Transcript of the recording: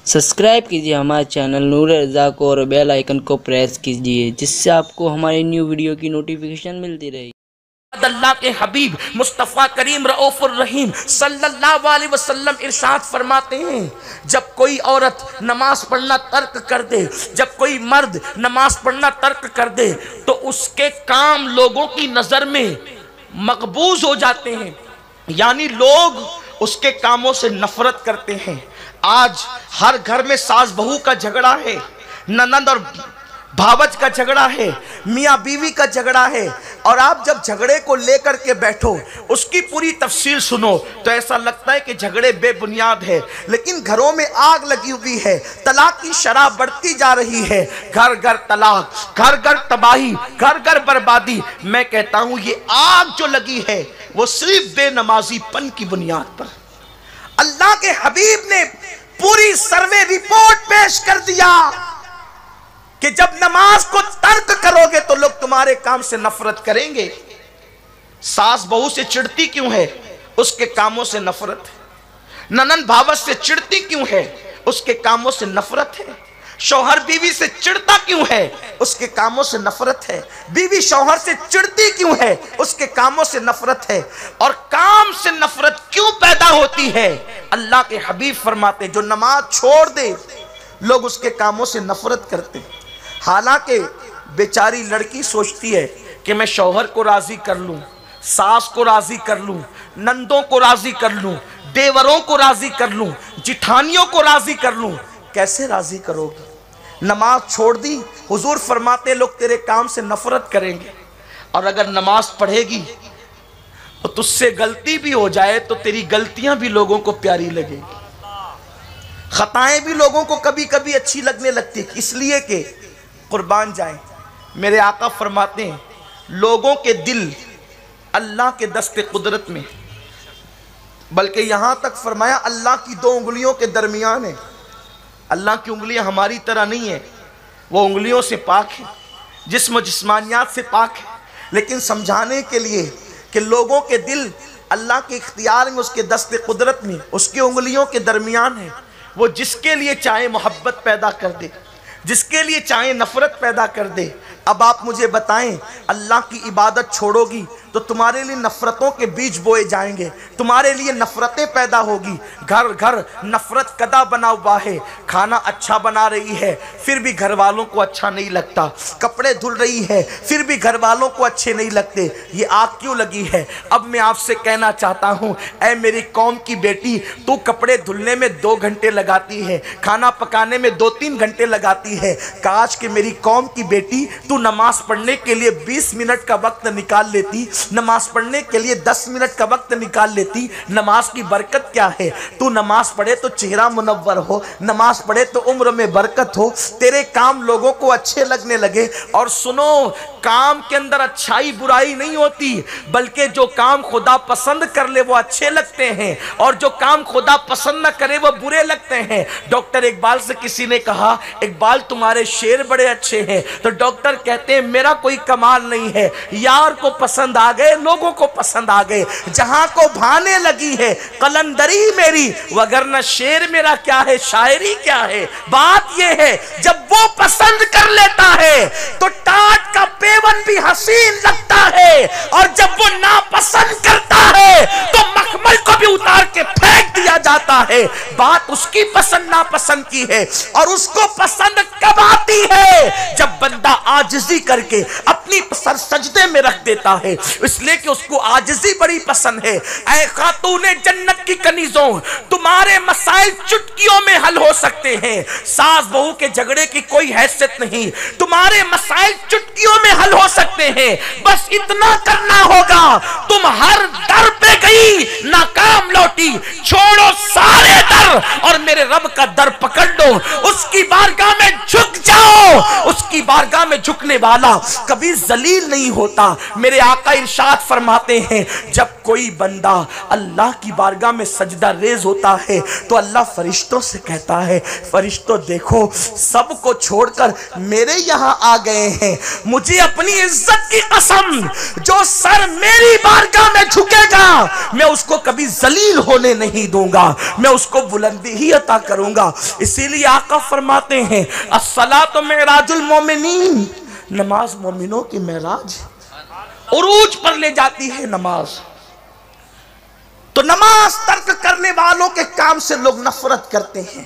Subscribe कीजिए हमारे channel नूर रज़ा को और बेल आइकन को प्रेस कीजिए जिससे आपको हमारी न्यू वीडियो की नोटिफिकेशन मिलती रहे। अल्लाह के हबीब मुस्तफ़ा करीम रऊफ़ुर रहीम सल्लल्लाहु अलैहि वसल्लम इरशाद फरमाते हैं, जब कोई औरत नमाज पढ़ना तर्क कर दे, जब कोई मर्द नमाज पढ़ना तर्क कर दे तो उसके काम लोगों की नज़र में मकबूज हो जाते हैं, यानी लोग उसके कामों से नफरत करते हैं। आज हर घर में सास बहू का झगड़ा है, ननद और भावज का झगड़ा है, मियाँ बीवी का झगड़ा है, और आप जब झगड़े को लेकर के बैठो उसकी पूरी तफसील सुनो तो ऐसा लगता है कि झगड़े बेबुनियाद है, लेकिन घरों में आग लगी हुई है, तलाक की शराब बढ़ती जा रही है, घर घर तलाक, घर घर तबाही, घर घर बर्बादी। मैं कहता हूँ ये आग जो लगी है वो सिर्फ बेनमाजीपन की बुनियाद पर। अल्लाह के हबीब ने पूरी सर्वे रिपोर्ट पेश कर दिया कि जब नमाज को तर्क करोगे तो लोग तुम्हारे काम से नफरत करेंगे। सास बहू से चिढ़ती क्यों है? उसके कामों से नफरत है। ननद भावज से चिढ़ती क्यों है? उसके कामों से नफरत है। शौहर बीवी से चिढ़ता क्यों है? उसके कामों से नफरत है। बीवी शौहर से चिढ़ती क्यों है? उसके कामों से नफरत है। और काम से नफरत क्यों पैदा होती है? अल्लाह के हबीब फरमाते जो नमाज छोड़ दे लोग उसके कामों से नफरत करते। हालांकि बेचारी लड़की सोचती है कि मैं शौहर को राजी कर लूं, सास को राजी कर लूं, नंदों को राजी कर लूं, देवरों को राजी कर लूं, जिठानियों को राजी कर लूं। कैसे राजी करोगी? नमाज छोड़ दी, हुजूर फरमाते लोग तेरे काम से नफरत करेंगे। और अगर नमाज पढ़ेगी तो तुझसे गलती भी हो जाए तो तेरी गलतियां भी लोगों को प्यारी लगेगी, खताएं भी लोगों को कभी कभी अच्छी लगने लगती, इसलिए कि कुर्बान जाए मेरे आका फरमाते हैं लोगों के दिल अल्लाह के दस्ते कुदरत में, बल्कि यहां तक फरमाया अल्लाह की दो उंगलियों के दरमियान है। अल्लाह की उंगलियां हमारी तरह नहीं है, वो उंगलियों से पाक है, जिस्म जिस्मानियात से पाक है, लेकिन समझाने के लिए कि लोगों के दिल अल्लाह के इख्तियार में, उसके दस्ते कुदरत में, उसकी उंगलियों के दरमियान है। वो जिसके लिए चाहे मोहब्बत पैदा कर दे, जिसके लिए चाहे नफरत पैदा कर दे। अब आप मुझे बताएं, अल्लाह की इबादत छोड़ोगी तो तुम्हारे लिए नफरतों के बीज बोए जाएंगे, तुम्हारे लिए नफरतें पैदा होगी। घर घर नफरत कदा बना हुआ है। खाना अच्छा बना रही है फिर भी घर वालों को अच्छा नहीं लगता, कपड़े धुल रही है फिर भी घर वालों को अच्छे नहीं लगते। ये आग क्यों लगी है? अब मैं आपसे कहना चाहता हूँ, ऐ मेरी कौम की बेटी, तू कपड़े धुलने में 2 घंटे लगाती है, खाना पकाने में 2-3 घंटे लगाती है। काश कि मेरी कौम की बेटी तू नमाज पढ़ने के लिए 20 मिनट का वक्त निकाल लेती, नमाज पढ़ने के लिए 10 मिनट का वक्त निकाल लेती। नमाज की बरकत क्या है? तू नमाज पढ़े तो चेहरा मुनव्वर हो, नमाज पढ़े तो उम्र में बरकत हो, तेरे काम लोगों को अच्छे लगने लगे। और सुनो, काम के अंदर अच्छाई बुराई नहीं होती, बल्कि जो काम खुदा पसंद कर ले वो अच्छे लगते हैं, और जो काम खुदा पसंद न करे वो बुरे लगते हैं। डॉक्टर इकबाल से किसी ने कहा, इकबाल तुम्हारे शेर बड़े अच्छे हैं, तो डॉक्टर कहते हैं मेरा कोई कमाल नहीं है, यार को पसंद आ गए, लोगों को पसंद आ गए, जहां को भाने लगी है कलंदरी मेरी, वगरना शेर मेरा क्या है, शायरी क्या है। बात यह है जब वो पसंद कर लेता है तो टाट का पेवन भी हसीन लगता है, और जब वो नापसंद करता है तो मखमल को भी उतार के फेंक दिया जाता है। बात उसकी पसंद नापसंद की है, और उसको पसंद कब आती है? जब बंदा आजिज़ी करके अपनी सर सजदे में रख देता है, इसलिए कि उसको आजिज़ी बड़ी पसंद है। ऐ खातूने जन्नत की कनीज़ों, तुम्हारे मसाइल चुटकियों में हल हो सकते हैं, सास बहू के झगड़े की कोई हैसियत नहीं, तुम्हारे मसाइल चुटकियों में हल हो सकते हैं। बस इतना करना होगा, तुम हर दर पे गई नाकाम लौटी, छोड़ो सारे दर और मेरे रब का दर पकड़ लो, उसकी बारगाह में झुक जाओ। उसकी बारगाह में झुकने वाला कभी ذلیل نہیں ہوتا۔ میرے آقا ارشاد فرماتے ہیں جب کوئی بندہ اللہ کی بارگاہ میں سجدہ ریز ہوتا ہے تو اللہ فرشتوں سے کہتا ہے فرشتوں دیکھو سب کو چھوڑ کر میرے یہاں آ گئے ہیں، مجھے اپنی عزت کی قسم جو سر میری بارگاہ میں جھکے گا میں اس کو کبھی ذلیل ہونے نہیں دوں گا، میں اس کو بلندی ہی عطا کروں گا۔ اسی لیے آقا فرماتے ہیں الصلاۃ معراج المومنین، نماز مومنوں کی معراج، عروج پر لے جاتی ہے نماز۔ تو نماز ترک کرنے والوں کے کام سے لوگ نفرت کرتے ہیں۔